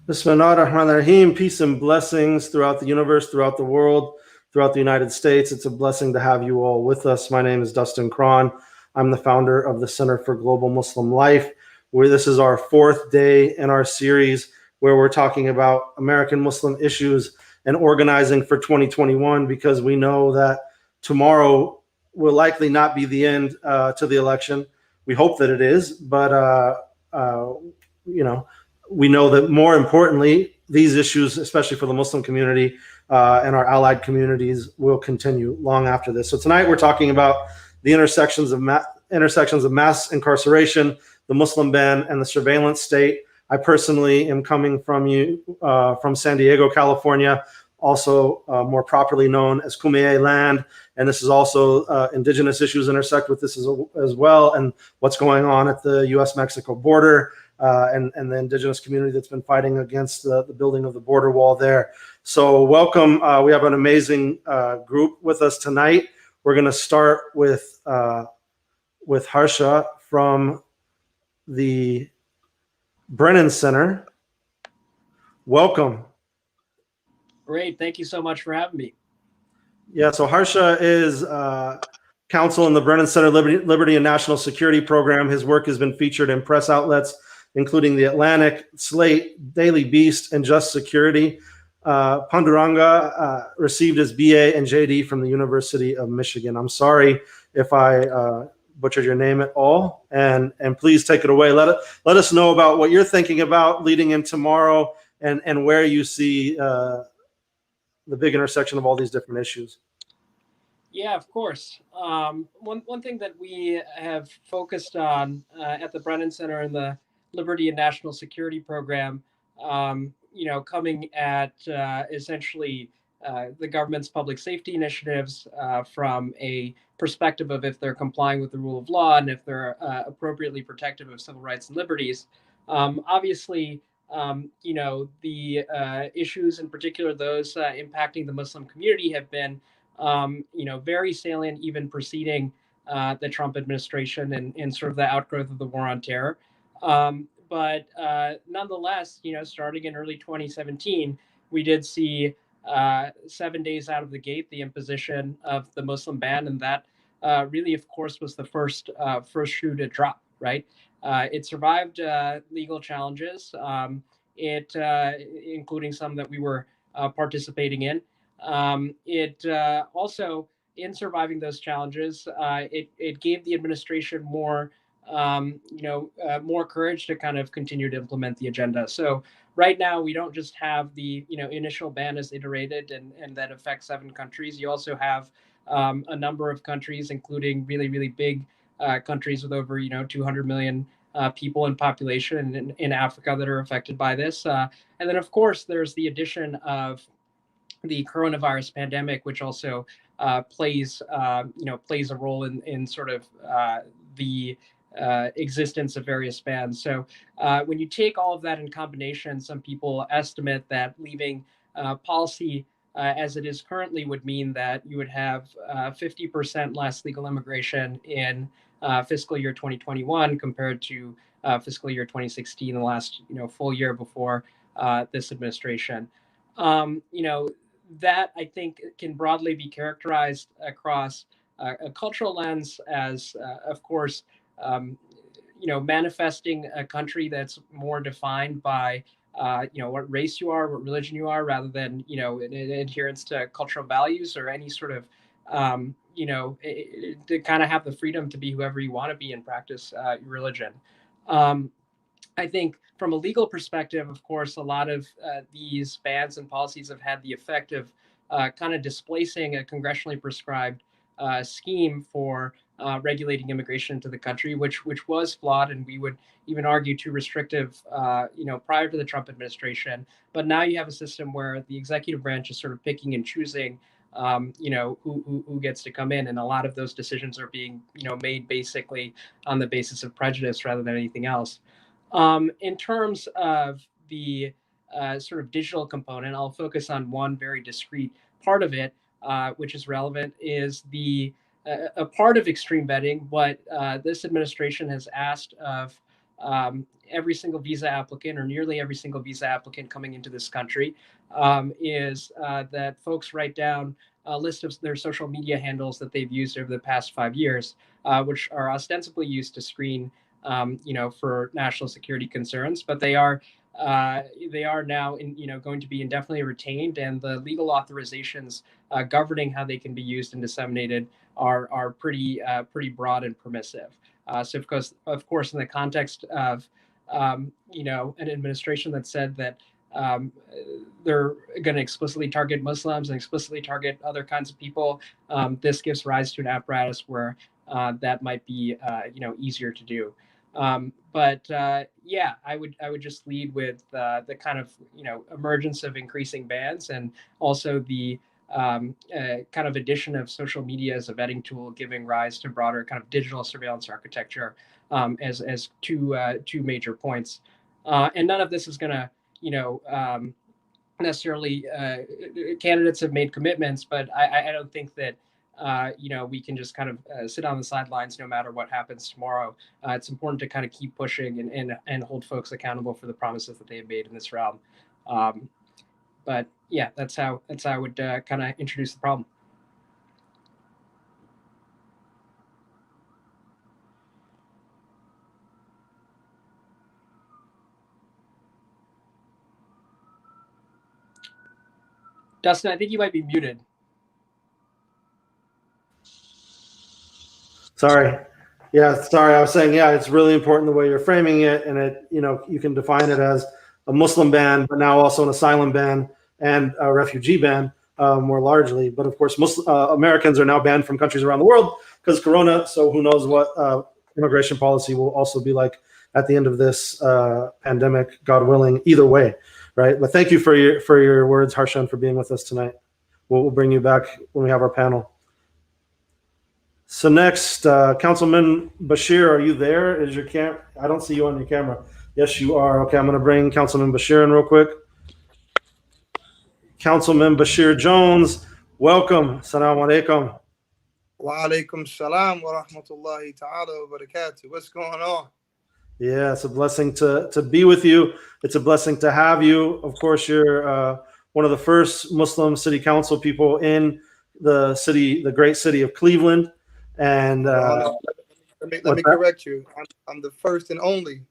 Bismillah ar-Rahman ar-Rahim. Peace and blessings throughout the universe, throughout the world, throughout the United States. It's a blessing to have you all with us. My name is Dustin Cron. I'm the founder of the Center for Global Muslim Life, where this is our fourth day in our series where we're talking about American Muslim issues and organizing for 2021, because we know that tomorrow will likely not be the end to the election. We hope that it is, but we know that more importantly, these issues, especially for the Muslim community and our allied communities, will continue long after this. So tonight we're talking about the intersections of mass incarceration, the Muslim ban, and the surveillance state. I personally am coming from San Diego, California, also more properly known as Kumeyaay land, and this is also indigenous issues intersect with this as well, and what's going on at the U.S.-Mexico border. And the indigenous community that's been fighting against the building of the border wall there. So welcome. We have an amazing group with us tonight. We're going to start with Harsha from the Brennan Center. Welcome. Great. Thank you so much for having me. Yeah, so Harsha is counsel in the Brennan Center Liberty and National Security Program. His work has been featured in press outlets including The Atlantic, Slate, Daily Beast, and Just Security. Panduranga received his BA and JD from the University of Michigan. I'm sorry if I butchered your name at all, and please take it away. Let us know about what you're thinking about leading in tomorrow, and where you see the big intersection of all these different issues. Yeah, of course. One thing that we have focused on at the Brennan Center and the Liberty and National Security Program, coming at essentially the government's public safety initiatives from a perspective of if they're complying with the rule of law and if they're appropriately protective of civil rights and liberties. Obviously, the issues, in particular those impacting the Muslim community, have been very salient, even preceding the Trump administration and sort of the outgrowth of the war on terror. But nonetheless, starting in early 2017, we did see 7 days out of the gate the imposition of the Muslim ban, and that really, of course, was the first shoe to drop. Right? It survived legal challenges, including some that we were participating in. It also, in surviving those challenges, it gave the administration more courage to kind of continue to implement the agenda. So right now, we don't just have the initial ban as iterated and that affects 7 countries. You also have a number of countries, including really, really big countries with over 200 million people in population in Africa that are affected by this. And then, of course, there's the addition of the coronavirus pandemic, which also plays a role in sort of the existence of various bans. So when you take all of that in combination, some people estimate that leaving policy as it is currently would mean that you would have 50% less legal immigration in fiscal year 2021 compared to fiscal year 2016, the last full year before this administration. That I think can broadly be characterized across a cultural lens as, of course, manifesting a country that's more defined by, what race you are, what religion you are, rather than, an adherence to cultural values or any sort of, to kind of have the freedom to be whoever you want to be and practice your religion. I think from a legal perspective, of course, a lot of these bans and policies have had the effect of kind of displacing a congressionally prescribed scheme for regulating immigration into the country, which was flawed, and we would even argue too restrictive, prior to the Trump administration. But now you have a system where the executive branch is sort of picking and choosing, who gets to come in, and a lot of those decisions are being, made basically on the basis of prejudice rather than anything else. In terms of the sort of digital component, I'll focus on one very discrete part of it, which is relevant, is a part of extreme vetting. What this administration has asked of every single visa applicant, or nearly every single visa applicant coming into this country, is that folks write down a list of their social media handles that they've used over the past 5 years, which are ostensibly used to screen, for national security concerns, but they are now going to be indefinitely retained, and the legal authorizations governing how they can be used and disseminated are pretty broad and permissive. So of course, in the context of an administration that said that they're going to explicitly target Muslims and explicitly target other kinds of people, this gives rise to an apparatus where that might be easier to do. But I would just lead with the kind of emergence of increasing bans, and also the kind of addition of social media as a vetting tool, giving rise to broader kind of digital surveillance architecture, as two major points. And none of this is going to necessarily candidates have made commitments, but I don't think that we can just kind of sit on the sidelines no matter what happens tomorrow. It's important to kind of keep pushing and hold folks accountable for the promises that they have made in this realm. But yeah, that's how I would kind of introduce the problem. Dustin, I think you might be muted. Sorry. Yeah, sorry. I was saying, yeah, it's really important the way you're framing it, and it, you can define it as a Muslim ban, but now also an asylum ban and a refugee ban, more largely. But of course, Americans are now banned from countries around the world because Corona. So who knows what immigration policy will also be like at the end of this pandemic, God willing. Either way, right? But thank you for your words, Harsha, and for being with us tonight. We'll bring you back when we have our panel. So next, Councilman Basheer, are you there? Is your camera? I don't see you on your camera. Yes, you are. Okay, I'm going to bring Councilman Basheer in real quick. Councilman Basheer Jones, welcome. Assalamu alaikum. Wa alaikum salam wa rahmatullahi ta'ala wa barakatuh. What's going on? Yeah, it's a blessing to be with you. It's a blessing to have you. Of course, you're one of the first Muslim city council people in the city, the great city of Cleveland. And let me correct you. I'm the first and only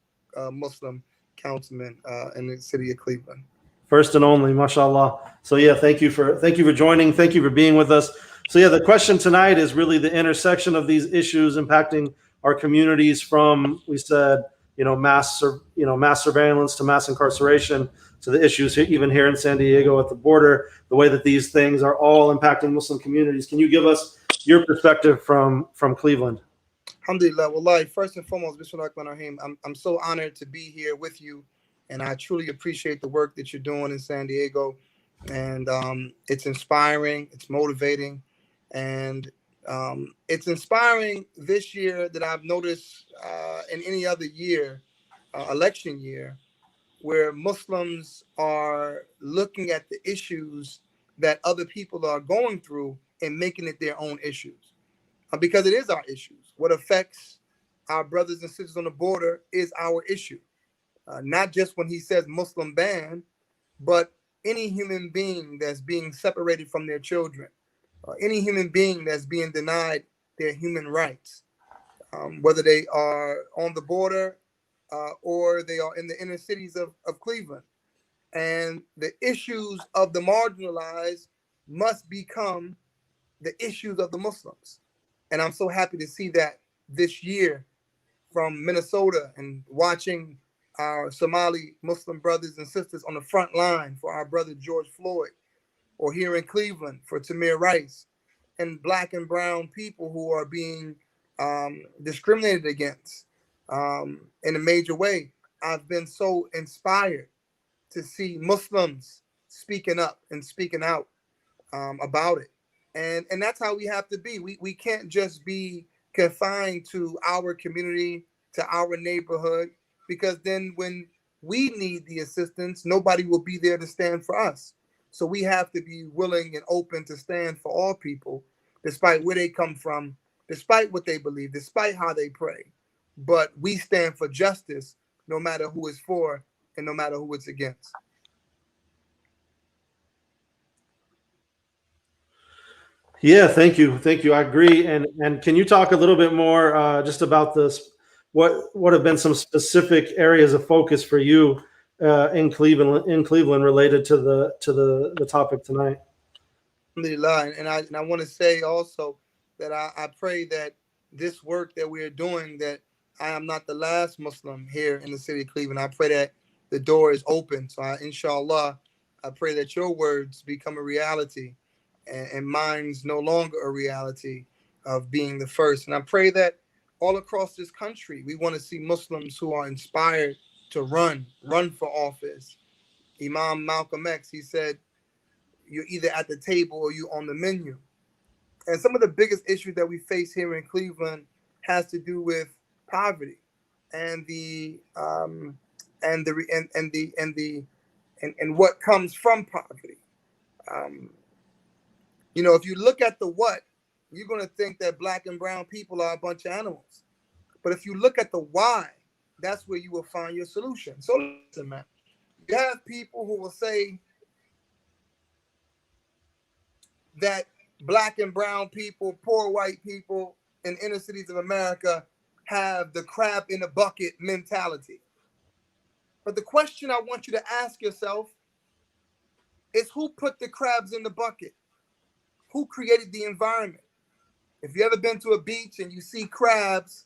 Muslim councilman in the city of Cleveland. First and only, mashallah. So yeah, thank you for joining. Thank you for being with us. So yeah, the question tonight is really the intersection of these issues impacting our communities, from, we said, mass surveillance to mass incarceration, to the issues even here in San Diego at the border, the way that these things are all impacting Muslim communities. Can you give us your perspective from Cleveland? Alhamdulillah, wallahi, first and foremost, I'm so honored to be here with you, and I truly appreciate the work that you're doing in San Diego. And it's inspiring, it's motivating, and it's inspiring this year that I've noticed in any other year, election year, where Muslims are looking at the issues that other people are going through and making it their own issues, because it is our issues. What affects our brothers and sisters on the border is our issue. Not just when he says Muslim ban, but any human being that's being separated from their children, any human being that's being denied their human rights, whether they are on the border or they are in the inner cities of Cleveland. And the issues of the marginalized must become the issues of the Muslims. And I'm so happy to see that this year from Minnesota, and watching our Somali Muslim brothers and sisters on the front line for our brother George Floyd, or here in Cleveland for Tamir Rice, and Black and brown people who are being discriminated against in a major way. I've been so inspired to see Muslims speaking up and speaking out about it. And that's how we have to be. We can't just be confined to our community, to our neighborhood, because then when we need the assistance, nobody will be there to stand for us. So we have to be willing and open to stand for all people, despite where they come from, despite what they believe, despite how they pray. but we stand for justice no matter who it's for and no matter who it's against. Yeah, thank you. Thank you. I agree. And can you talk a little bit more just about this? What have been some specific areas of focus for you in Cleveland related to the topic tonight? Alhamdulillah. And I want to say also that I pray that this work that we're doing, that I am not the last Muslim here in the city of Cleveland. I pray that the door is open. So inshallah, I pray that your words become a reality and mine's no longer a reality of being the first. And I pray that all across this country, we want to see Muslims who are inspired to run for office. Imam Malcolm X, he said, you're either at the table or you on the menu. And some of the biggest issues that we face here in Cleveland has to do with poverty and what comes from poverty. You know, if you look at the what, you're going to think that black and brown people are a bunch of animals. But if you look at the why, that's where you will find your solution. So listen, man, you have people who will say that black and brown people, poor white people in inner cities of America have the crab in the bucket mentality. But the question I want you to ask yourself is, who put the crabs in the bucket? Who created the environment? If you ever been to a beach and you see crabs,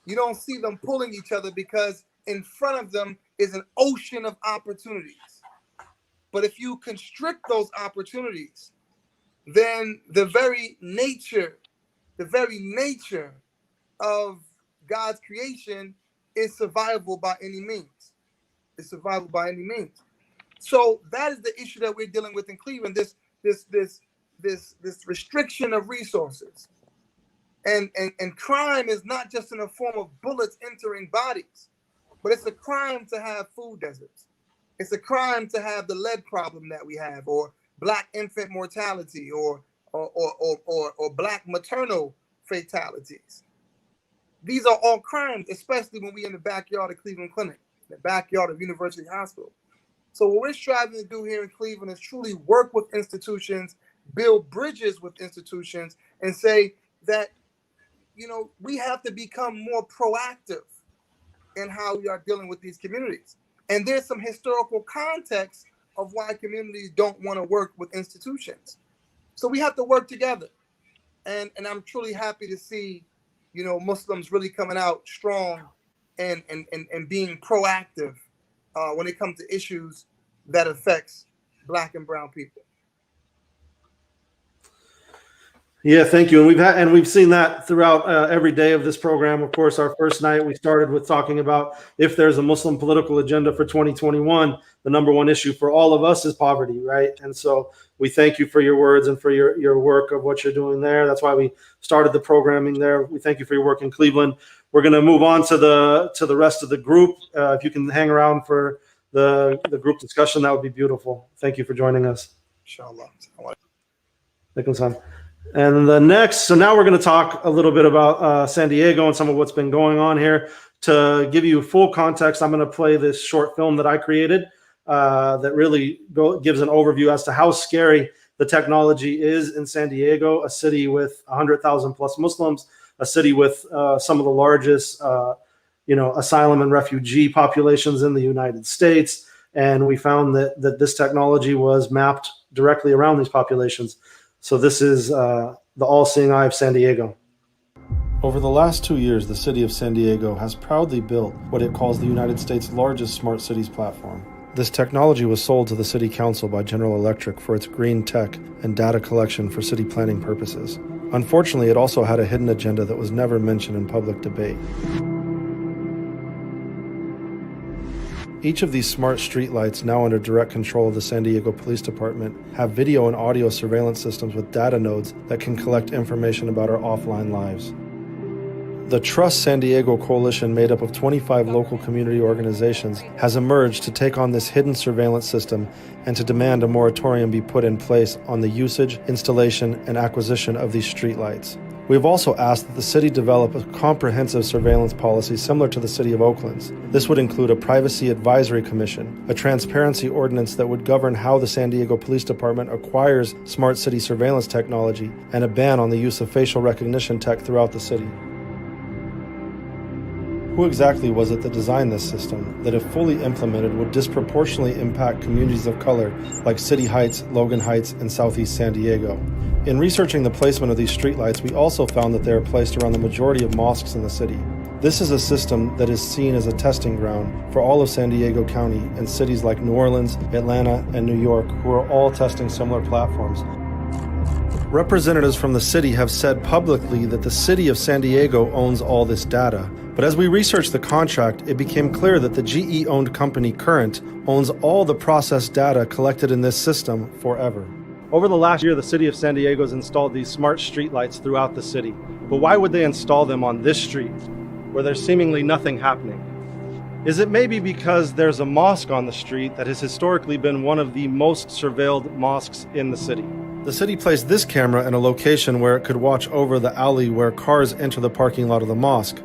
you don't see them pulling each other because in front of them is an ocean of opportunities. But if you constrict those opportunities, then the very nature of God's creation is survivable by any means. It's survivable by any means. So that is the issue that we're dealing with in Cleveland. This restriction of resources, and crime is not just in the form of bullets entering bodies, but it's a crime to have food deserts. It's a crime to have the lead problem that we have, or black infant mortality, or black maternal fatalities. These are all crimes, especially when we're in the backyard of Cleveland Clinic, the backyard of University Hospital. So what we're striving to do here in Cleveland is truly work with institutions, build bridges with institutions, and say that, you know, we have to become more proactive in how we are dealing with these communities. And there's some historical context of why communities don't want to work with institutions. So we have to work together. And I'm truly happy to see, you know, Muslims really coming out strong and being proactive when it comes to issues that affects black and brown people. Yeah, thank you. And we've seen that throughout every day of this program. Of course, our first night we started with talking about if there's a Muslim political agenda for 2021, the number one issue for all of us is poverty, right? And so we thank you for your words and for your work of what you're doing there. That's why we started the programming there. We thank you for your work in Cleveland. We're going to move on to the rest of the group. If you can hang around for the group discussion, that would be beautiful. Thank you for joining us. Inshallah. And so now we're going to talk a little bit about San Diego and some of what's been going on here. To give you full context, I'm going to play this short film that I created that really gives an overview as to how scary the technology is in San Diego, a city with 100,000 plus Muslims, a city with some of the largest asylum and refugee populations in the United States. And we found that this technology was mapped directly around these populations. So this is the all-seeing eye of San Diego. Over the last 2 years, the city of San Diego has proudly built what it calls the United States' largest smart cities platform. This technology was sold to the city council by General Electric for its green tech and data collection for city planning purposes. Unfortunately, it also had a hidden agenda that was never mentioned in public debate. Each of these smart streetlights, now under direct control of the San Diego Police Department, have video and audio surveillance systems with data nodes that can collect information about our offline lives. The Trust San Diego Coalition, made up of 25 local community organizations, has emerged to take on this hidden surveillance system and to demand a moratorium be put in place on the usage, installation, and acquisition of these streetlights. We've also asked that the city develop a comprehensive surveillance policy similar to the city of Oakland's. This would include a privacy advisory commission, a transparency ordinance that would govern how the San Diego Police Department acquires smart city surveillance technology, and a ban on the use of facial recognition tech throughout the city. Who exactly was it that designed this system that, if fully implemented, would disproportionately impact communities of color like City Heights, Logan Heights, and Southeast San Diego? In researching the placement of these streetlights, we also found that they are placed around the majority of mosques in the city. This is a system that is seen as a testing ground for all of San Diego County and cities like New Orleans, Atlanta, and New York, who are all testing similar platforms. Representatives from the city have said publicly that the city of San Diego owns all this data. But as we researched the contract, it became clear that the GE-owned company Current owns all the processed data collected in this system forever. Over the last year, the city of San Diego has installed these smart streetlights throughout the city. But why would they install them on this street, where there's seemingly nothing happening? Is it maybe because there's a mosque on the street that has historically been one of the most surveilled mosques in the city? The city placed this camera in a location where it could watch over the alley where cars enter the parking lot of the mosque.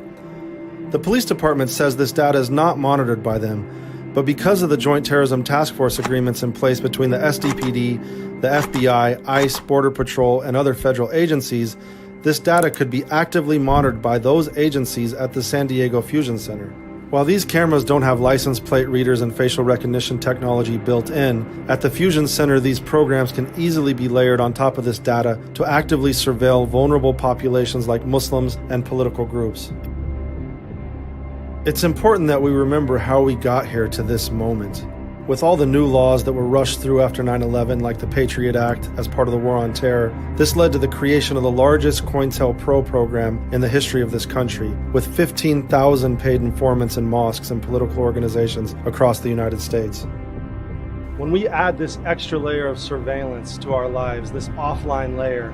The police department says this data is not monitored by them, but because of the Joint Terrorism Task Force agreements in place between the SDPD, the FBI, ICE, Border Patrol, and other federal agencies, this data could be actively monitored by those agencies at the San Diego Fusion Center. While these cameras don't have license plate readers and facial recognition technology built in, at the Fusion Center these programs can easily be layered on top of this data to actively surveil vulnerable populations like Muslims and political groups. It's important that we remember how we got here to this moment. With all the new laws that were rushed through after 9/11, like the Patriot Act as part of the War on Terror, this led to the creation of the largest COINTELPRO program in the history of this country, with 15,000 paid informants in mosques and political organizations across the United States. When we add this extra layer of surveillance to our lives, this offline layer,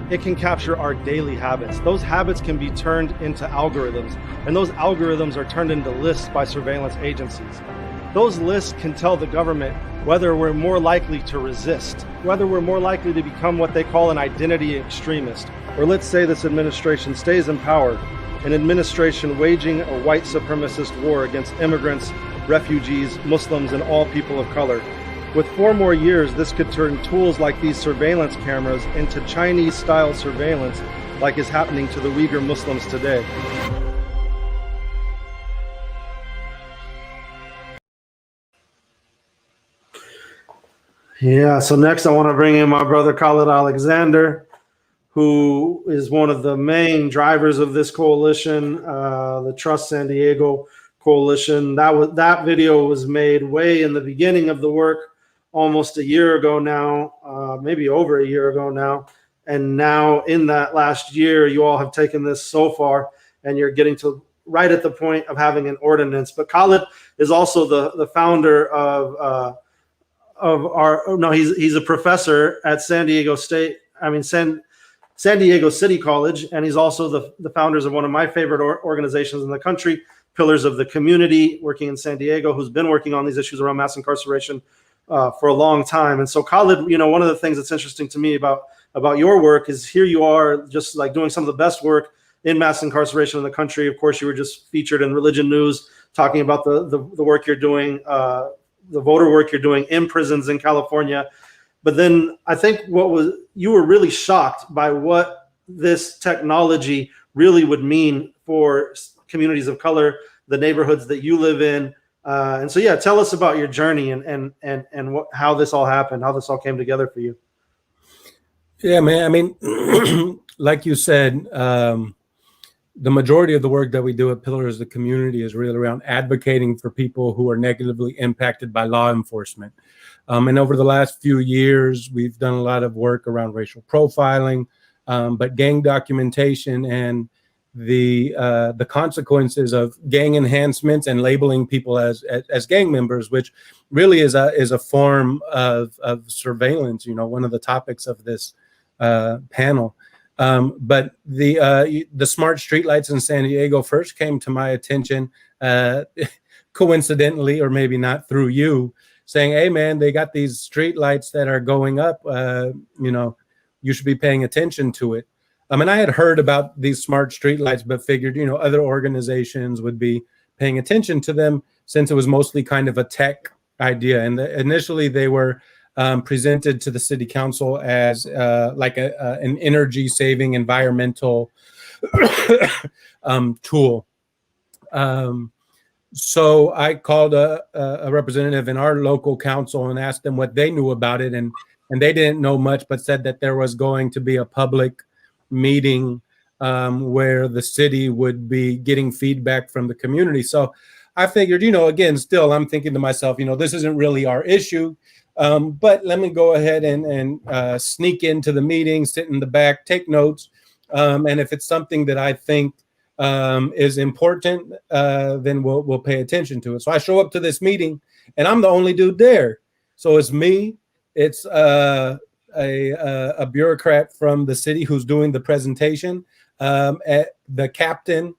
it can capture our daily habits. Those habits can be turned into algorithms, and those algorithms are turned into lists by surveillance agencies. Those lists can tell the government whether we're more likely to resist, whether we're more likely to become what they call an identity extremist, or let's say this administration stays in power, an administration waging a white supremacist war against immigrants, refugees, Muslims, and all people of color. With 4 more years, this could turn tools like these surveillance cameras into Chinese-style surveillance like is happening to the Uyghur Muslims today. Yeah, so next I want to bring in my brother Khalid Alexander, who is one of the main drivers of this coalition, the Trust San Diego coalition. That video was made way in the beginning of the work, almost a year ago now, maybe over a year ago now. And now in that last year, you all have taken this so far and you're getting to right at the point of having an ordinance. But Khalid is also the founder of he's a professor at San Diego City College, and he's also the founders of one of my favorite organizations in the country, Pillars of the Community, working in San Diego, who's been working on these issues around mass incarceration for a long time. And so Khalid, one of the things that's interesting to me about your work is here you are just like doing some of the best work in mass incarceration in the country. Of course, you were just featured in Religion News talking about the work you're doing, the voter work you're doing in prisons in California. But then I think you were really shocked by what this technology really would mean for communities of color, the neighborhoods that you live in. And so, yeah, tell us about your journey and how this all happened, how this all came together for you. Yeah, man. I mean, like you said, the majority of the work that we do at Pillars of the Community is really around advocating for people who are negatively impacted by law enforcement. And over the last few years, we've done a lot of work around racial profiling, but gang documentation and the consequences of gang enhancements and labeling people as gang members, which really is a form of surveillance. One of the topics of this panel. But the smart streetlights in San Diego first came to my attention, coincidentally, or maybe not through you, saying, "Hey, man, they got these streetlights that are going up. You should be paying attention to it." And I had heard about these smart streetlights, but figured, other organizations would be paying attention to them since it was mostly kind of a tech idea. And initially they were presented to the city council as like an energy saving environmental tool. So I called a representative in our local council and asked them what they knew about it. And they didn't know much, but said that there was going to be a public meeting where the city would be getting feedback from the community. So I figured, again, still, I'm thinking to myself, this isn't really our issue, but let me go ahead and sneak into the meeting, sit in the back, take notes. And if it's something that I think is important, then we'll pay attention to it. So I show up to this meeting and I'm the only dude there. So it's me. It's a bureaucrat from the city who's doing the presentation, at the captain,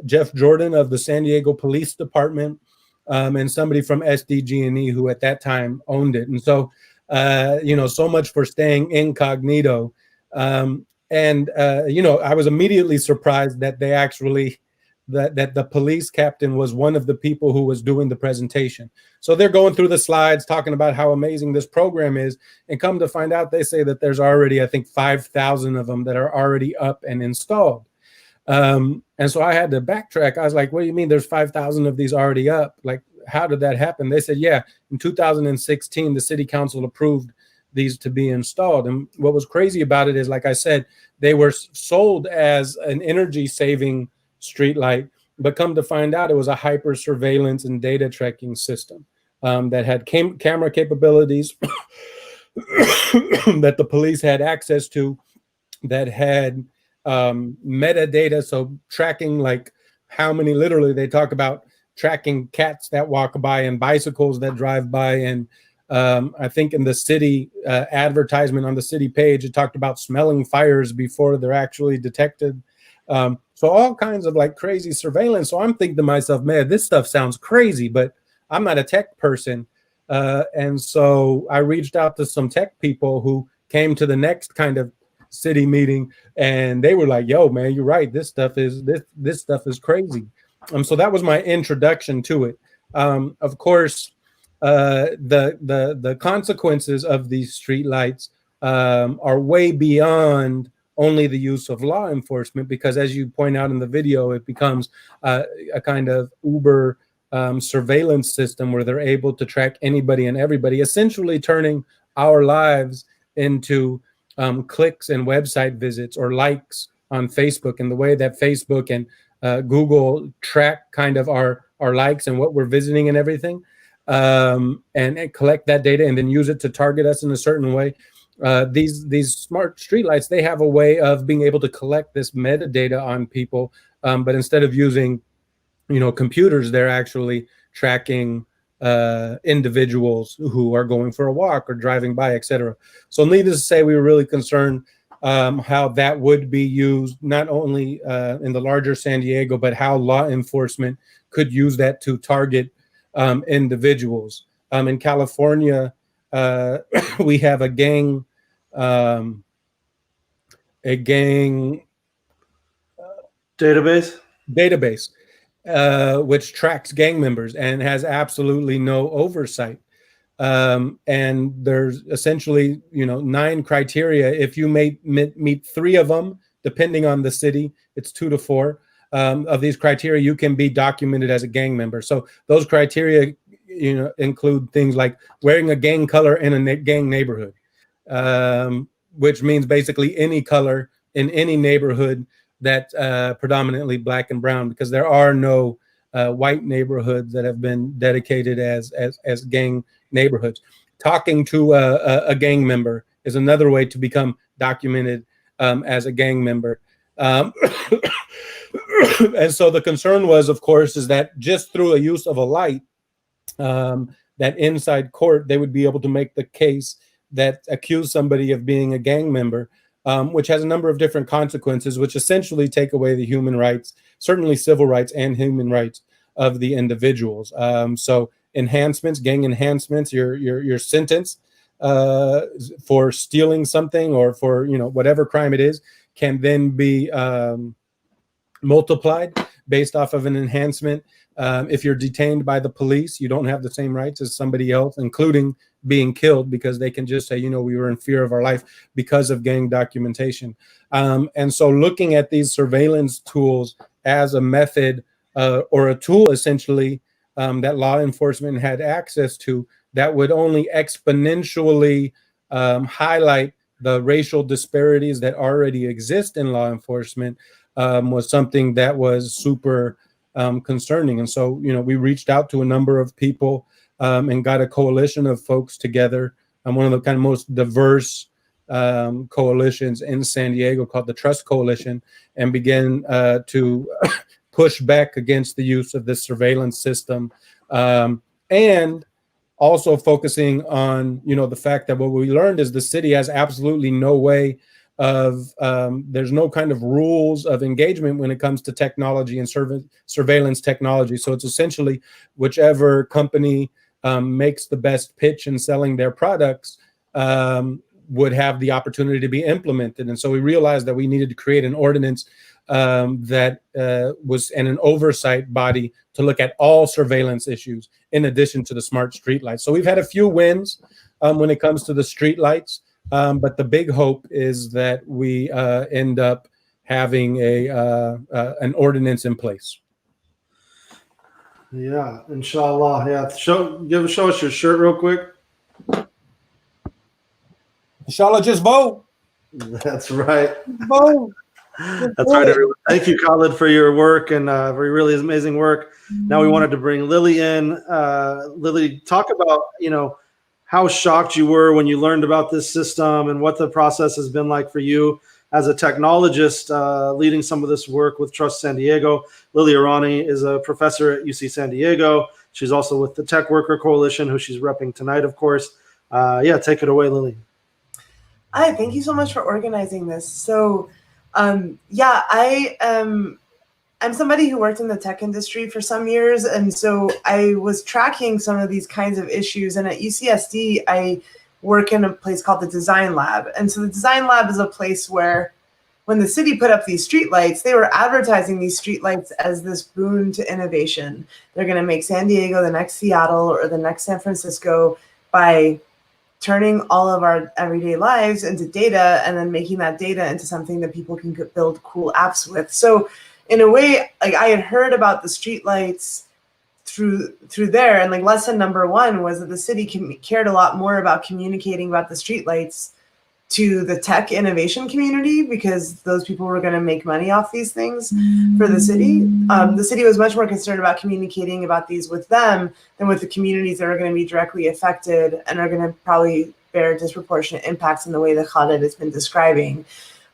Jeff Jordan of the San Diego Police Department, and somebody from SDG&E who at that time owned it. And so, so much for staying incognito. I was immediately surprised that they actually, that the police captain was one of the people who was doing the presentation. So they're going through the slides, talking about how amazing this program is, and come to find out, they say that there's already, I think, 5,000 of them that are already up and installed. And so I had to backtrack. I was like, what do you mean there's 5,000 of these already up? Like, how did that happen? They said, yeah, in 2016, the city council approved these to be installed. And what was crazy about it is, like I said, they were sold as an energy saving street light, but come to find out it was a hyper surveillance and data tracking system that had camera capabilities that the police had access to, that had metadata, so tracking like how many, literally they talk about tracking cats that walk by and bicycles that drive by. And I think in the city advertisement on the city page, it talked about smelling fires before they're actually detected. So all kinds of like crazy surveillance. So I'm thinking to myself, man, this stuff sounds crazy, but I'm not a tech person. And so I reached out to some tech people who came to the next kind of city meeting, and they were like, yo, man, you're right. This stuff is crazy. So that was my introduction to it. Of course, the consequences of these streetlights are way beyond only the use of law enforcement, because as you point out in the video, it becomes a kind of Uber surveillance system where they're able to track anybody and everybody, essentially turning our lives into clicks and website visits or likes on Facebook, and the way that Facebook and Google track kind of our likes and what we're visiting and everything, and collect that data and then use it to target us in a certain way. These smart streetlights, they have a way of being able to collect this metadata on people, but instead of using, computers, they're actually tracking individuals who are going for a walk or driving by, etc. So needless to say, we were really concerned how that would be used, not only in the larger San Diego, but how law enforcement could use that to target individuals. In California, we have a gang database which tracks gang members and has absolutely no oversight. And there's essentially, 9 criteria. If you meet 3 of them, depending on the city, it's 2 to 4 of these criteria, you can be documented as a gang member. So those criteria, include things like wearing a gang color in a gang neighborhood, which means basically any color in any neighborhood that's predominantly black and brown, because there are no white neighborhoods that have been dedicated as gang neighborhoods. Talking to a gang member is another way to become documented as a gang member. And so the concern was, of course, is that just through a use of a light, that inside court, they would be able to make the case that accuse somebody of being a gang member, which has a number of different consequences, which essentially take away the human rights, certainly civil rights and human rights of the individuals. So enhancements, gang enhancements, your sentence for stealing something or for, whatever crime it is, can then be multiplied based off of an enhancement. If you're detained by the police, you don't have the same rights as somebody else, including being killed, because they can just say, we were in fear of our life because of gang documentation. And so looking at these surveillance tools as a method or a tool, essentially, that law enforcement had access to, that would only exponentially highlight the racial disparities that already exist in law enforcement, was something that was super concerning. And so, we reached out to a number of people and got a coalition of folks together. One of the kind of most diverse coalitions in San Diego, called the Trust Coalition, and began to push back against the use of this surveillance system, and also focusing on the fact that what we learned is the city has absolutely no way of there's no kind of rules of engagement when it comes to technology and surveillance technology. So it's essentially whichever company makes the best pitch in selling their products would have the opportunity to be implemented. And so we realized that we needed to create an ordinance that was in an oversight body to look at all surveillance issues in addition to the smart streetlights. So we've had a few wins when it comes to the streetlights. But the big hope is that we end up having an ordinance in place. Yeah, inshallah. Yeah, show us your shirt real quick. Inshallah, just vote. That's right. Vote. That's right, everyone. Thank you, Khalid, for your work and for your really amazing work. Now we wanted to bring Lili in. Lili, talk about how shocked you were when you learned about this system and what the process has been like for you as a technologist leading some of this work with Trust San Diego. Lili Irani is a professor at UC San Diego. She's also with the Tech Worker Coalition, who she's repping tonight, of course. Take it away, Lili. Hi, thank you so much for organizing this. So, I'm somebody who worked in the tech industry for some years, and so I was tracking some of these kinds of issues. And at UCSD, I work in a place called the Design Lab. And so the Design Lab is a place where, when the city put up these streetlights, they were advertising these streetlights as this boon to innovation. They're going to make San Diego the next Seattle or the next San Francisco by turning all of our everyday lives into data and then making that data into something that people can build cool apps with. So in a way, like, I had heard about the streetlights through there, and like lesson number one was that the city cared a lot more about communicating about the streetlights to the tech innovation community, because those people were going to make money off these things for the city. The city was much more concerned about communicating about these with them than with the communities that are going to be directly affected and are going to probably bear disproportionate impacts in the way that Khalid has been describing.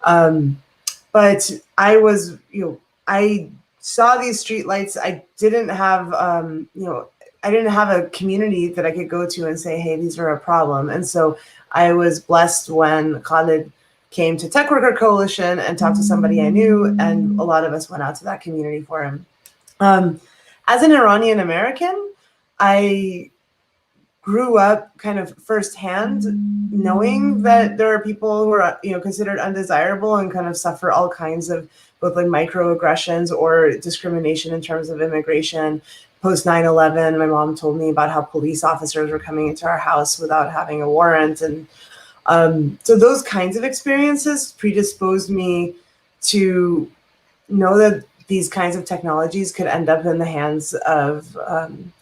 But I was, I saw these streetlights. I didn't have, I didn't have a community that I could go to and say, hey, these are a problem. And so I was blessed when Khalid came to Tech Worker Coalition and talked to somebody I knew, and a lot of us went out to that community for him. As an Iranian American, I grew up kind of firsthand knowing that there are people who are, considered undesirable and kind of suffer all kinds of both like microaggressions or discrimination in terms of immigration. Post 9/11, my mom told me about how police officers were coming into our house without having a warrant. And so those kinds of experiences predisposed me to know that these kinds of technologies could end up in the hands of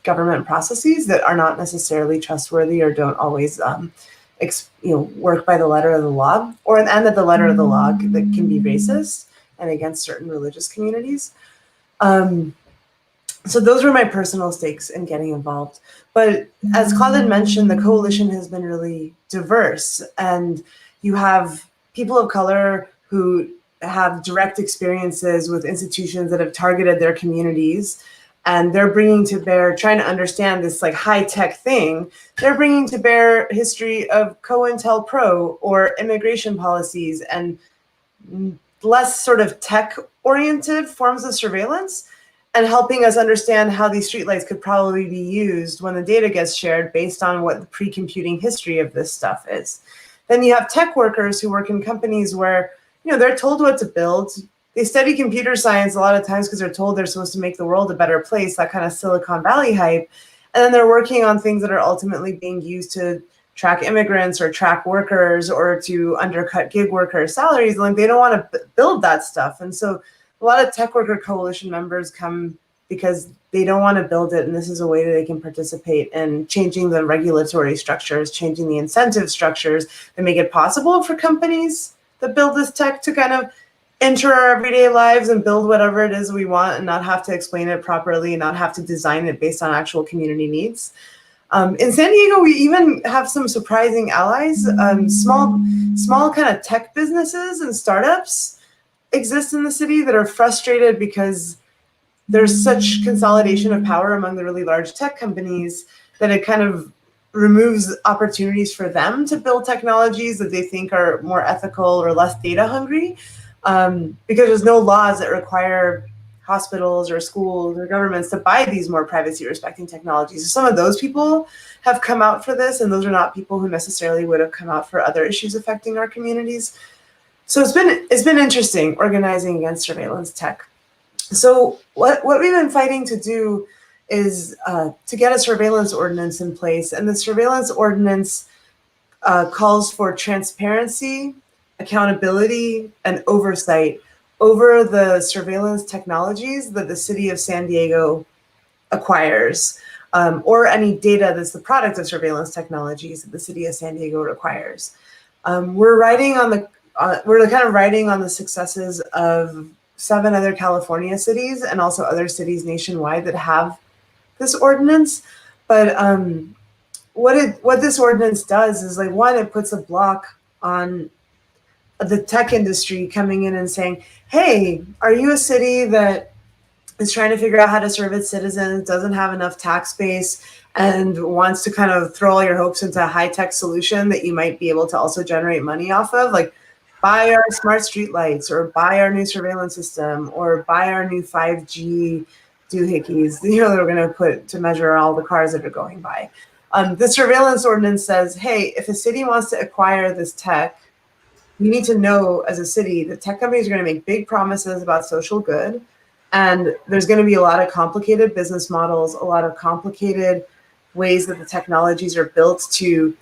government processes that are not necessarily trustworthy or don't always work by the letter of the law, and that the letter of the law that can be racist and against certain religious communities. So those were my personal stakes in getting involved. But as Khalid mentioned, the coalition has been really diverse, and you have people of color who have direct experiences with institutions that have targeted their communities, and they're bringing to bear, trying to understand this like high-tech thing, they're bringing to bear history of COINTELPRO or immigration policies and less sort of tech-oriented forms of surveillance, and helping us understand how these streetlights could probably be used when the data gets shared based on what the pre-computing history of this stuff is. Then you have tech workers who work in companies where they're told what to build. They study computer science a lot of times because they're told they're supposed to make the world a better place, that kind of Silicon Valley hype. And then they're working on things that are ultimately being used to track immigrants or track workers or to undercut gig worker salaries. Like, they don't want to build that stuff. And so a lot of tech worker coalition members come because they don't want to build it. And this is a way that they can participate in changing the regulatory structures, changing the incentive structures that make it possible for companies that build this tech to kind of enter our everyday lives and build whatever it is we want and not have to explain it properly and not have to design it based on actual community needs. In San Diego, we even have some surprising allies. Small kind of tech businesses and startups exist in the city that are frustrated because there's such consolidation of power among the really large tech companies that it kind of removes opportunities for them to build technologies that they think are more ethical or less data hungry, because there's no laws that require hospitals or schools or governments to buy these more privacy respecting technologies. So some of those people have come out for this, and those are not people who necessarily would have come out for other issues affecting our communities. So it's been interesting organizing against surveillance tech. So what we've been fighting to do is to get a surveillance ordinance in place. And the surveillance ordinance calls for transparency, accountability, and oversight over the surveillance technologies that the city of San Diego acquires, or any data that's the product of surveillance technologies that the city of San Diego requires. We're kind of riding on the successes of 7 other California cities and also other cities nationwide that have this ordinance. But what this ordinance does is, like, one, it puts a block on the tech industry coming in and saying, hey, are you a city that is trying to figure out how to serve its citizens, doesn't have enough tax base, and wants to kind of throw all your hopes into a high-tech solution that you might be able to also generate money off of? Like, buy our smart streetlights, or buy our new surveillance system, or buy our new 5G doohickeys, that we're going to put to measure all the cars that are going by. The surveillance ordinance says, hey, if a city wants to acquire this tech, you need to know as a city that tech companies are going to make big promises about social good, and there's going to be a lot of complicated business models, a lot of complicated ways that the technologies are built to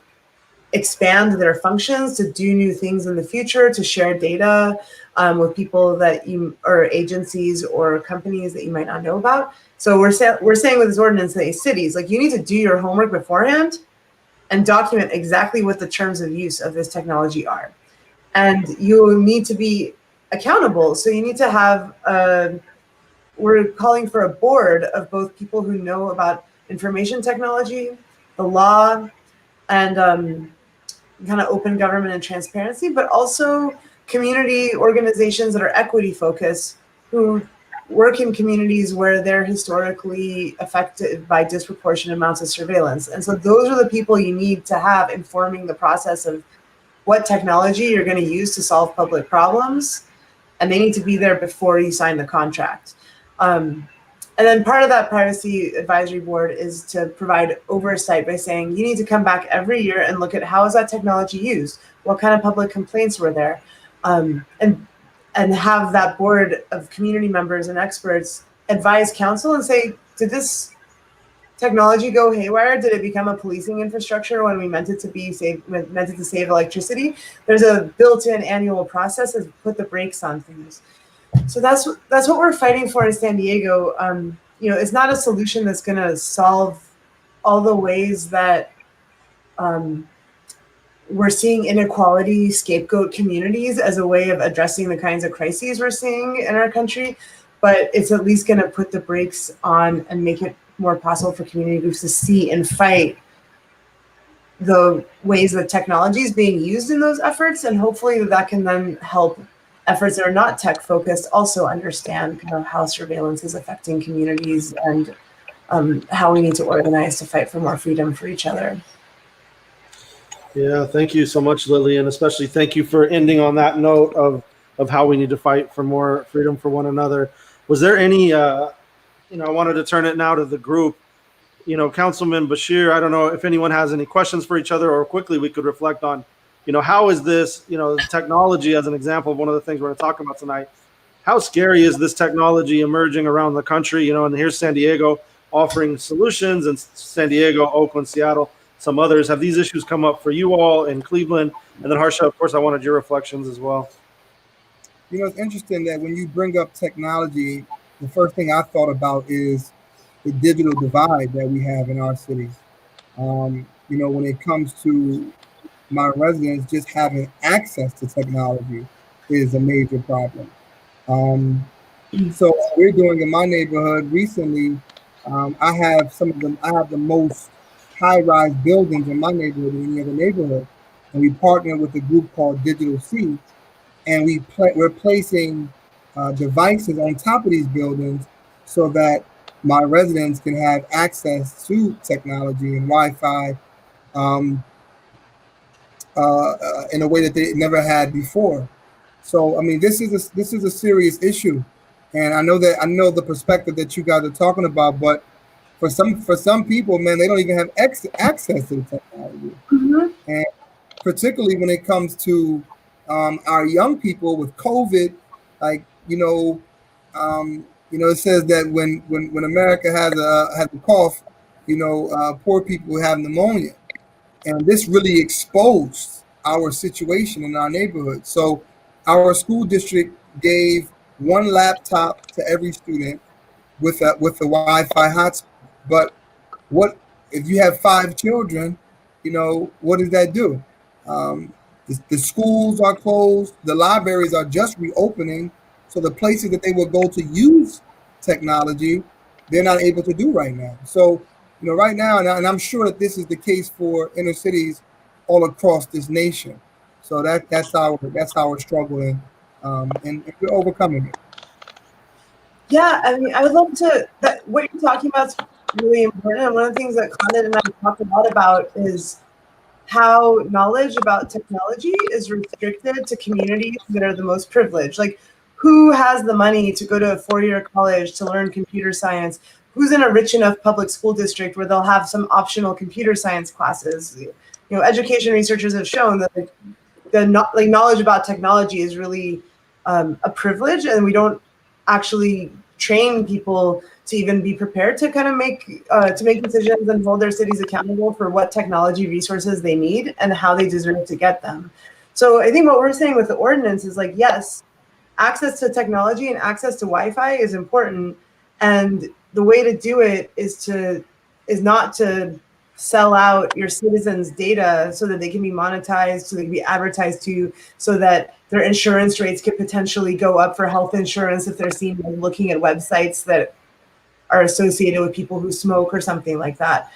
expand their functions, to do new things in the future, to share data with people that or agencies or companies that you might not know about. So we're saying with this ordinance that cities, like, you need to do your homework beforehand and document exactly what the terms of use of this technology are. And you need to be accountable. So you need to have, we're calling for a board of both people who know about information technology, the law, and kind of open government and transparency, but also community organizations that are equity focused, who work in communities where they're historically affected by disproportionate amounts of surveillance. And so those are the people you need to have informing the process of what technology you're going to use to solve public problems, and they need to be there before you sign the contract. And then part of that privacy advisory board is to provide oversight by saying, you need to come back every year and look at how is that technology used, what kind of public complaints were there, and have that board of community members and experts advise council and say, did this technology go haywire? Did it become a policing infrastructure when we meant it to save electricity? There's a built-in annual process to put the brakes on things. So that's what we're fighting for in San Diego. It's not a solution that's going to solve all the ways that we're seeing inequality scapegoat communities as a way of addressing the kinds of crises we're seeing in our country, but it's at least going to put the brakes on and make it more possible for community groups to see and fight the ways that technology is being used in those efforts, and hopefully that can then help efforts that are not tech focused also understand kind of how surveillance is affecting communities and how we need to organize to fight for more freedom for each other. Yeah, thank you so much, Lili, and especially thank you for ending on that note of how we need to fight for more freedom for one another. Was there any, I wanted to turn it now to the group. Councilman Basheer, I don't know if anyone has any questions for each other, or quickly we could reflect on, how is this, technology as an example of one of the things we're going to talk about tonight. How scary is this technology emerging around the country? And here's San Diego offering solutions, and San Diego, Oakland, Seattle, some others. Have these issues come up for you all in Cleveland? And then Harsha, of course, I wanted your reflections as well. It's interesting that when you bring up technology, the first thing I thought about is the digital divide that we have in our cities. When it comes to my residents just having access to technology is a major problem. So what we're doing in my neighborhood recently, I have the most high-rise buildings in my neighborhood than any other neighborhood. And we partner with a group called Digital C, and we're placing devices on top of these buildings so that my residents can have access to technology and Wi-Fi in a way that they never had before. So, this is a serious issue, and I know the perspective that you guys are talking about, but for some people, man, they don't even have access to the technology, and particularly when it comes to our young people with COVID, it says that when America has a cough, poor people have pneumonia, and this really exposed our situation in our neighborhood. So our school district gave one laptop to every student with a Wi-Fi hotspot. But what if you have 5 children? What does that do? The schools are closed. The libraries are just reopening. So the places that they will go to use technology, they're not able to do right now. So, right now, and I'm sure that this is the case for inner cities all across this nation. So that's our struggle, and we're overcoming it. Yeah, I would love to. What you're talking about is really important. And one of the things that Khalid and I talked a lot about is how knowledge about technology is restricted to communities that are the most privileged. Like, who has the money to go to a 4-year college to learn computer science? Who's in a rich enough public school district where they'll have some optional computer science classes? Education researchers have shown that knowledge about technology is really a privilege, and we don't actually train people to even be prepared to kind of make decisions and hold their cities accountable for what technology resources they need and how they deserve to get them. So I think what we're saying with the ordinance is yes, access to technology and access to Wi-Fi is important, and the way to do it is not to sell out your citizens' data so that they can be monetized, so they can be advertised to, so that their insurance rates could potentially go up for health insurance if they're seen looking at websites that are associated with people who smoke or something like that.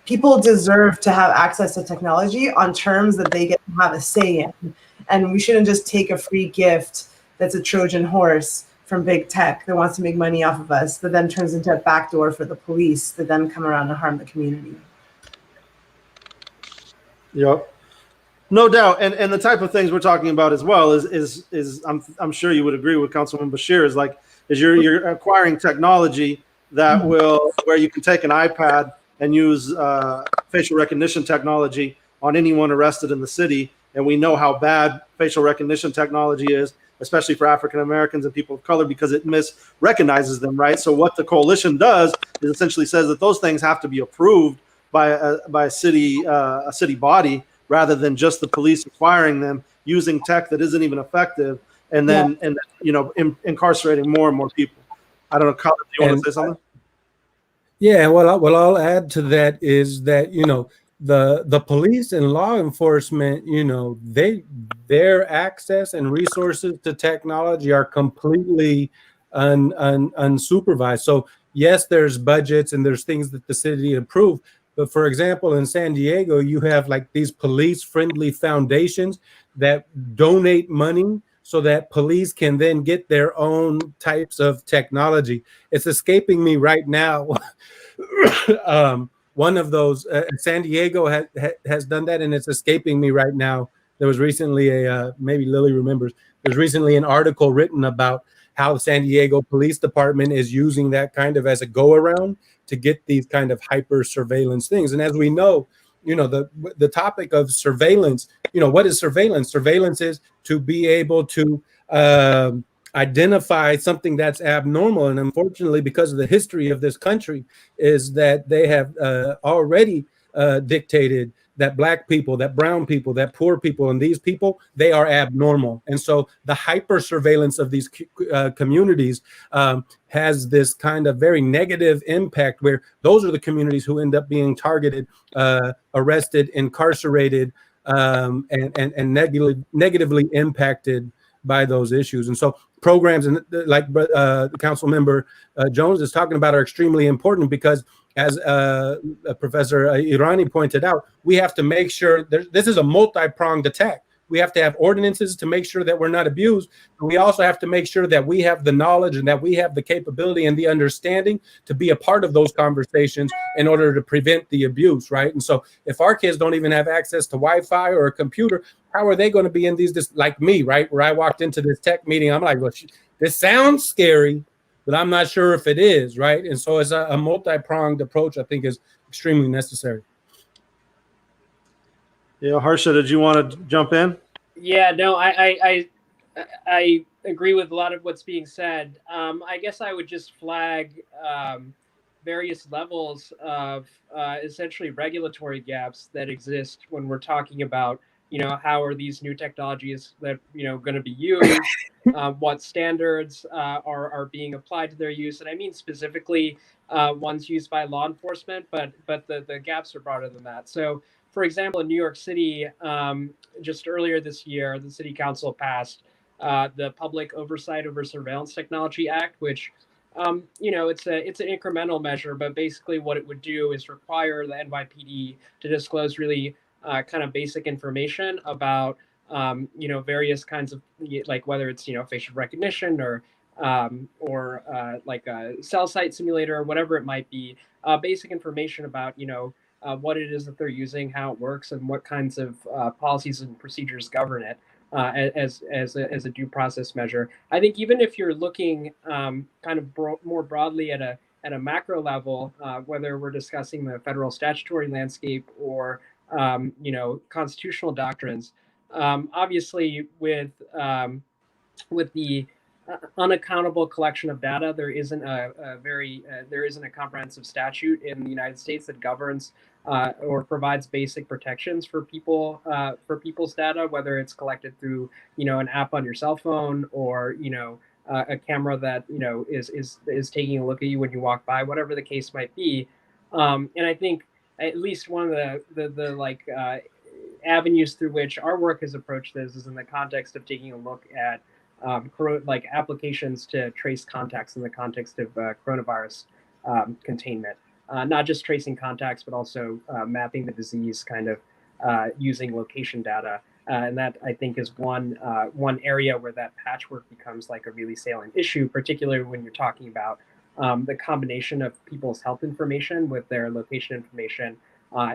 People deserve to have access to technology on terms that they get to have a say in. And we shouldn't just take a free gift that's a Trojan horse from big tech that wants to make money off of us, that then turns into a backdoor for the police that then come around and harm the community. Yep. No doubt. And the type of things we're talking about as well is I'm sure you would agree with Councilman Basheer is you're acquiring technology that where you can take an iPad and use facial recognition technology on anyone arrested in the city. And we know how bad facial recognition technology is, especially for African Americans and people of color, because it misrecognizes them, right? So what the coalition does is essentially says that those things have to be approved by a city body, rather than just the police acquiring them using tech that isn't even effective, and then incarcerating more and more people. I don't know, Khalid, do you want to say something? Yeah, what I'll add to that is that the police and law enforcement, their access and resources to technology are completely unsupervised. So yes, there's budgets and there's things that the city approve. But for example, in San Diego, you have these police-friendly foundations that donate money so that police can then get their own types of technology. It's escaping me right now. One of those, San Diego has done that, and it's escaping me right now. There was recently maybe Lili remembers, there's recently an article written about how the San Diego Police Department is using that kind of as a go-around to get these kind of hyper surveillance things. And as we know, the topic of surveillance. What is surveillance? Surveillance is to be able to identify something that's abnormal. And unfortunately, because of the history of this country, is that they have already dictated that Black people, that brown people, that poor people, and these people, they are abnormal. And so the hyper surveillance of these communities has this kind of very negative impact, where those are the communities who end up being targeted, arrested, incarcerated, and negatively impacted by those issues. And so programs, and like Council Member Jones is talking about, are extremely important, because as Professor Irani pointed out, we have to make sure this is a multi-pronged attack. We have to have ordinances to make sure that we're not abused. But we also have to make sure that we have the knowledge and that we have the capability and the understanding to be a part of those conversations in order to prevent the abuse, right? And so if our kids don't even have access to Wi-Fi or a computer, how are they going to be in these, like me, right? Where I walked into this tech meeting, I'm like, well, this sounds scary, but I'm not sure if it is, right? And so it's a multi-pronged approach, I think, is extremely necessary. Yeah, Harsha, did you want to jump in? Yeah, no, I agree with a lot of what's being said. I guess I would just flag various levels of essentially regulatory gaps that exist when we're talking about, how are these new technologies that, going to be used, what standards are being applied to their use. And I mean specifically ones used by law enforcement, but the gaps are broader than that. So, for example, in New York City, just earlier this year, the City Council passed the Public Oversight over Surveillance Technology Act, which, it's an incremental measure, but basically what it would do is require the NYPD to disclose really kind of basic information about, various kinds of, like whether it's, facial recognition or like a cell site simulator or whatever it might be, basic information about, what it is that they're using, how it works, and what kinds of policies and procedures govern it as a due process measure. I think even if you're looking kind of more broadly at a macro level, whether we're discussing the federal statutory landscape or constitutional doctrines, obviously with the unaccountable collection of data, there isn't a comprehensive statute in the United States that governs or provides basic protections for people's data, whether it's collected through an app on your cell phone or a camera that is taking a look at you when you walk by, whatever the case might be. And I think at least one of the avenues through which our work has approached this is in the context of taking a look at like applications to trace contacts in the context of coronavirus containment, not just tracing contacts, but also mapping the disease kind of using location data. And that, I think, is one area where that patchwork becomes like a really salient issue, particularly when you're talking about the combination of people's health information with their location information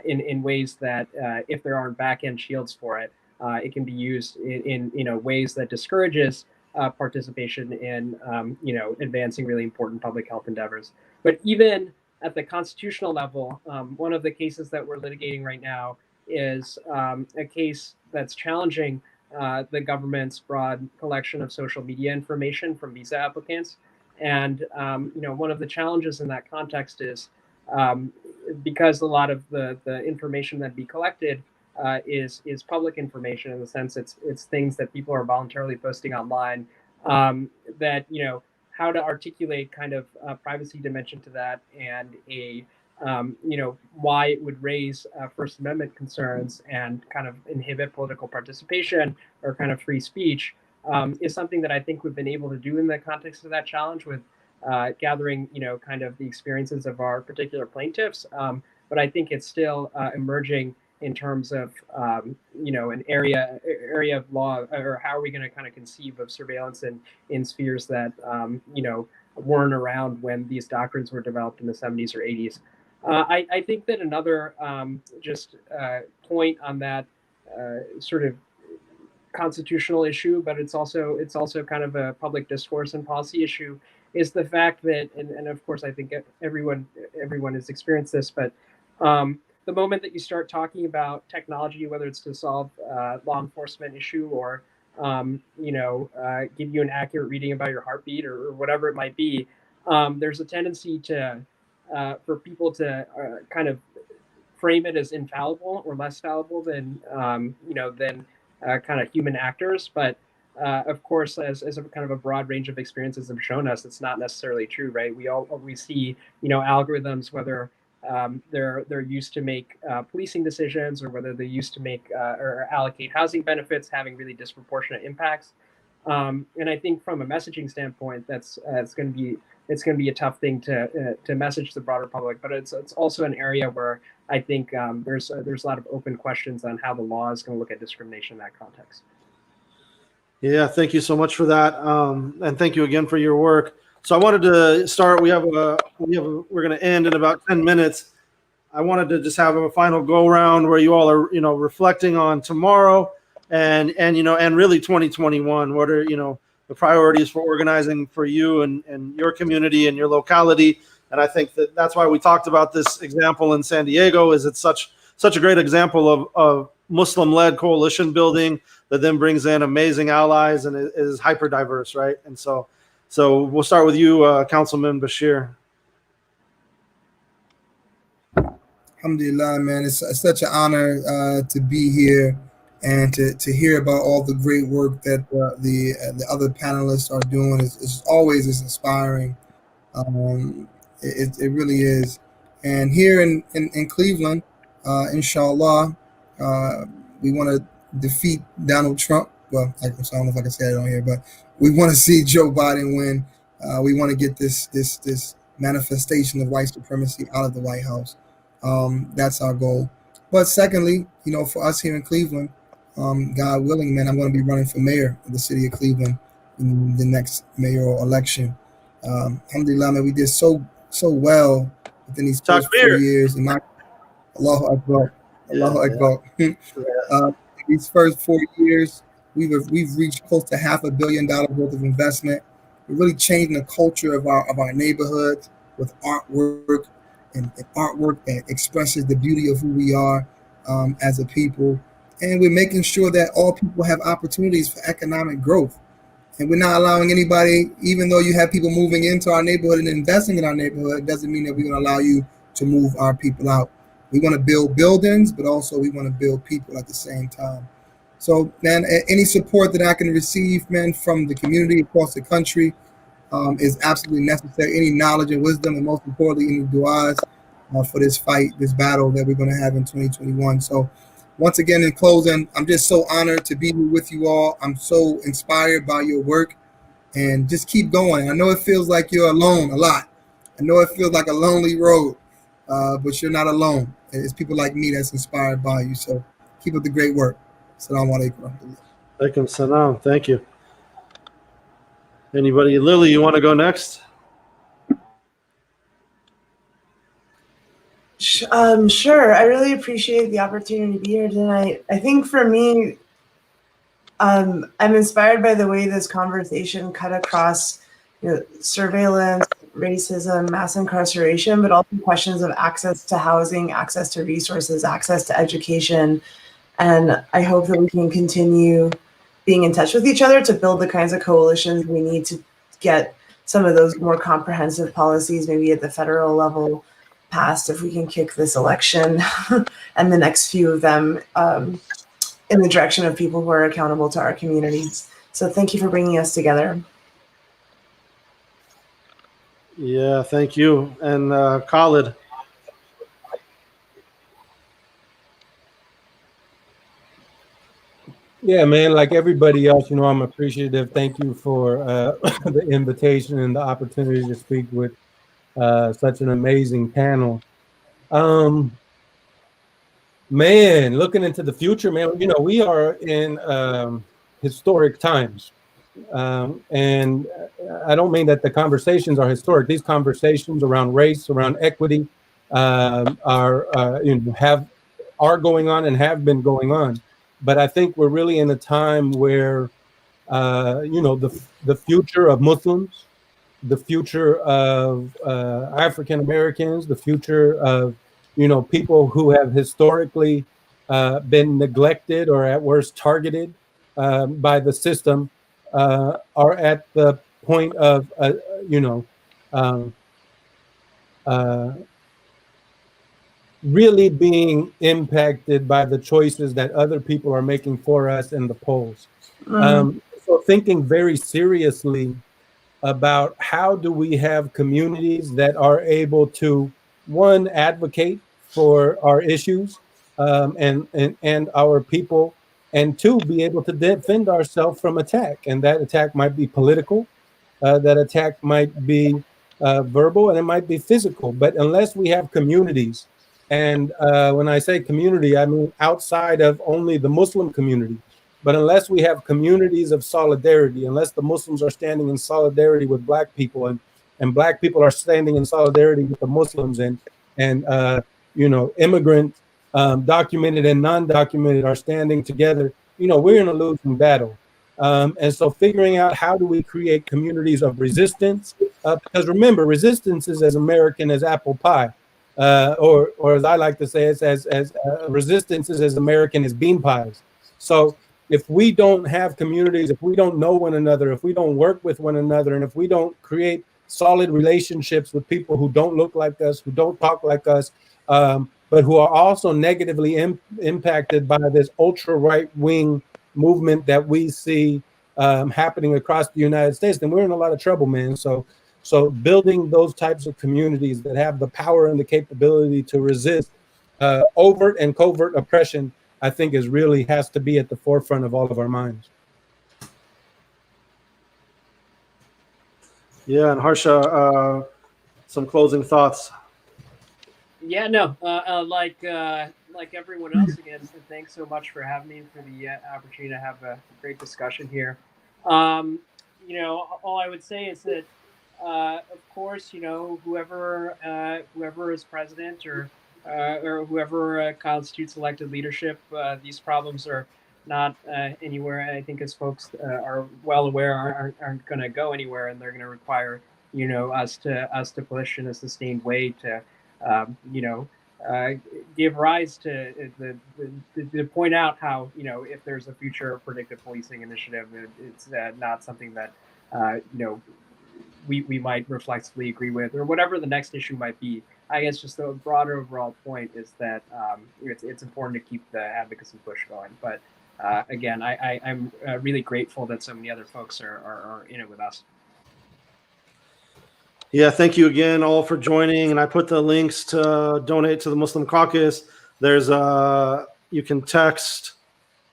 in ways that if there aren't back-end shields for it, it can be used in ways that discourages participation in advancing really important public health endeavors. But even at the constitutional level, one of the cases that we're litigating right now is a case that's challenging the government's broad collection of social media information from visa applicants. And one of the challenges in that context is because a lot of the information that be collected is public information, in the sense it's things that people are voluntarily posting online, that how to articulate kind of a privacy dimension to that, and why it would raise First Amendment concerns and kind of inhibit political participation or kind of free speech, is something that I think we've been able to do in the context of that challenge with gathering kind of the experiences of our particular plaintiffs. But I think it's still emerging in terms of an area of law, or how are we going to kind of conceive of surveillance in spheres that weren't around when these doctrines were developed in the 70s or 80s. I think that another point on that sort of constitutional issue, but it's also kind of a public discourse and policy issue, is the fact that, and of course I think everyone has experienced this, but the moment that you start talking about technology, whether it's to solve law enforcement issue or give you an accurate reading about your heartbeat or whatever it might be, there's a tendency to for people to kind of frame it as infallible or less fallible than kind of human actors. But of course, as a kind of a broad range of experiences have shown us, it's not necessarily true, right? We see algorithms, whether they're used to make policing decisions or whether they're used to make or allocate housing benefits, having really disproportionate impacts. And I think from a messaging standpoint, it's going to be a tough thing to message to the broader public. But it's also an area where I think there's a lot of open questions on how the law is going to look at discrimination in that context. Yeah, thank you so much for that, and thank you again for your work. So I wanted to start. We're going to end in about 10 minutes. I wanted to just have a final go round where you all are, reflecting on tomorrow and really 2021. What are the priorities for organizing for you and your community and your locality? And I think that's why we talked about this example in San Diego. Is it's such a great example of Muslim-led coalition building that then brings in amazing allies and is hyper diverse, right? And so we'll start with you, Councilman Basheer. Alhamdulillah, man. It's such an honor to be here and to hear about all the great work that the other panelists are doing. It's always inspiring. It really is. And here in Cleveland, inshallah, we want to defeat Donald Trump. Well, I don't know if I can say it on here, but we want to see Joe Biden win. We want to get this manifestation of white supremacy out of the White House. That's our goal. But secondly, for us here in Cleveland, God willing, man, I'm going to be running for mayor of the city of Cleveland in the next mayoral election. Alhamdulillah, man, we did so well within these first 4 years. And Allahu Akbar. Allahu Akbar. These first 4 years, we've reached close to $500 million worth of investment. We're really changing the culture of our neighborhoods with artwork and artwork that expresses the beauty of who we are as a people. And we're making sure that all people have opportunities for economic growth. And we're not allowing anybody, even though you have people moving into our neighborhood and investing in our neighborhood, doesn't mean that we're going to allow you to move our people out. We want to build buildings, but also we want to build people at the same time. So, man, any support that I can receive, man, from the community across the country is absolutely necessary. Any knowledge and wisdom, and most importantly, any du'as for this fight, this battle that we're going to have in 2021. So, once again, in closing, I'm just so honored to be here with you all. I'm so inspired by your work, and just keep going. I know it feels like you're alone a lot. I know it feels like a lonely road, but you're not alone. It's people like me that's inspired by you. So keep up the great work. Assalamu alaikum. Alaikum salam. Thank you. Anybody? Lili, you want to go next? Sure. I really appreciate the opportunity to be here tonight. I think for me, I'm inspired by the way this conversation cut across surveillance, racism, mass incarceration, but also questions of access to housing, access to resources, access to education. And I hope that we can continue being in touch with each other to build the kinds of coalitions we need to get some of those more comprehensive policies, maybe at the federal level, passed if we can kick this election and the next few of them in the direction of people who are accountable to our communities. So thank you for bringing us together. Yeah, thank you. And Khalid. Yeah, man, like everybody else, I'm appreciative. Thank you for the invitation and the opportunity to speak with such an amazing panel. Man, looking into the future, man, we are in historic times. And I don't mean that the conversations are historic. These conversations around race, around equity, are going on and have been going on. But I think we're really in a time where, the future of Muslims, the future of African Americans, the future of people who have historically been neglected or at worst targeted by the system are at the point of, really being impacted by the choices that other people are making for us in the polls. So thinking very seriously about how do we have communities that are able to, one, advocate for our issues and our people, and two, be able to defend ourselves from attack. And that attack might be political, that attack might be verbal, and it might be physical. But unless we have communities, and when I say community, I mean outside of only the Muslim community, but unless we have communities of solidarity, unless the Muslims are standing in solidarity with Black people, and Black people are standing in solidarity with the Muslims, and immigrant, documented and non-documented, are standing together, we're in a losing battle. And so figuring out how do we create communities of resistance, because remember, resistance is as American as apple pie, or as I like to say, it's as resistance is as American as bean pies. So if we don't have communities, if we don't know one another, if we don't work with one another, and if we don't create solid relationships with people who don't look like us, who don't talk like us, but who are also negatively impacted by this ultra right-wing movement that we see happening across the United States, then we're in a lot of trouble, man. So building those types of communities that have the power and the capability to resist overt and covert oppression, I think has to be at the forefront of all of our minds. Yeah, and Harsha, some closing thoughts. Yeah, no, like everyone else, again, so thanks so much for having me, for the opportunity to have a great discussion here. All I would say is that, of course, whoever is president or whoever constitutes elected leadership, these problems are not anywhere, I think, as folks are well aware, aren't going to go anywhere, and they're going to require us to push in a sustained way to give rise to to point out how if there's a future predictive policing initiative, it's not something that we might reflexively agree with, or whatever the next issue might be. I guess just the broader overall point is that it's important to keep the advocacy push going. But again, I'm really grateful that so many other folks are in it with us. Yeah, thank you again all for joining. And I put the links to donate to the Muslim Caucus. There's you can text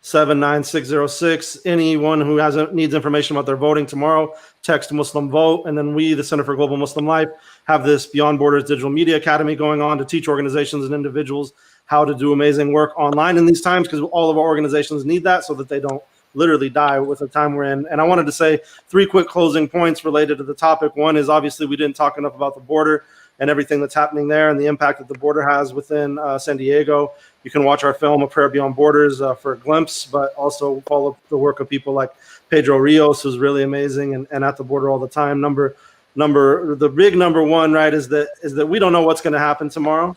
79606. Anyone who needs information about their voting tomorrow, text Muslim Vote. And then we, the Center for Global Muslim Life, have this Beyond Borders Digital Media Academy going on to teach organizations and individuals how to do amazing work online in these times, because all of our organizations need that so that they don't literally die with the time we're in. And I wanted to say 3 quick closing points related to the topic. One is, obviously, we didn't talk enough about the border and everything that's happening there and the impact that the border has within San Diego. You can watch our film, A Prayer Beyond Borders, for a glimpse, but also follow the work of people like Pedro Rios, who's really amazing and at the border all the time. The big number one, right, is that we don't know what's going to happen tomorrow.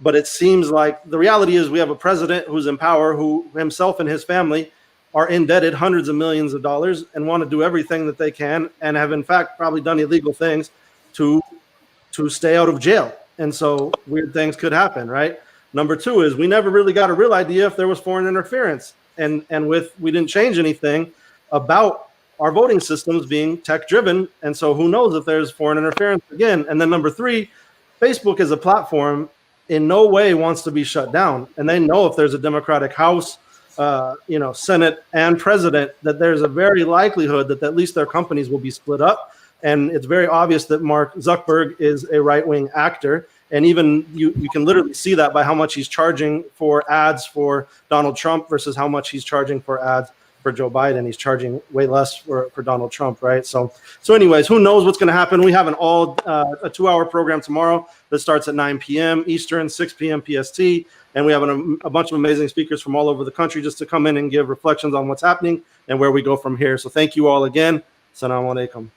But it seems like the reality is we have a president who's in power, who himself and his family are indebted hundreds of millions of dollars and want to do everything that they can, and have in fact probably done illegal things to stay out of jail. And so weird things could happen, right? Number two is we never really got a real idea if there was foreign interference, and we didn't change anything about our voting systems being tech driven. And so who knows if there's foreign interference again. And then number three, Facebook as a platform in no way wants to be shut down. And they know if there's a Democratic House, Senate and president, that there's a very likelihood that at least their companies will be split up. And it's very obvious that Mark Zuckerberg is a right-wing actor. And even you can literally see that by how much he's charging for ads for Donald Trump versus how much he's charging for ads for Joe Biden. He's charging way less for Donald Trump, right? So anyways, who knows what's going to happen? We have a 2-hour program tomorrow that starts at 9 p.m. Eastern, 6 p.m. PST. And we have a bunch of amazing speakers from all over the country just to come in and give reflections on what's happening and where we go from here. So thank you all again. Assalamu alaikum.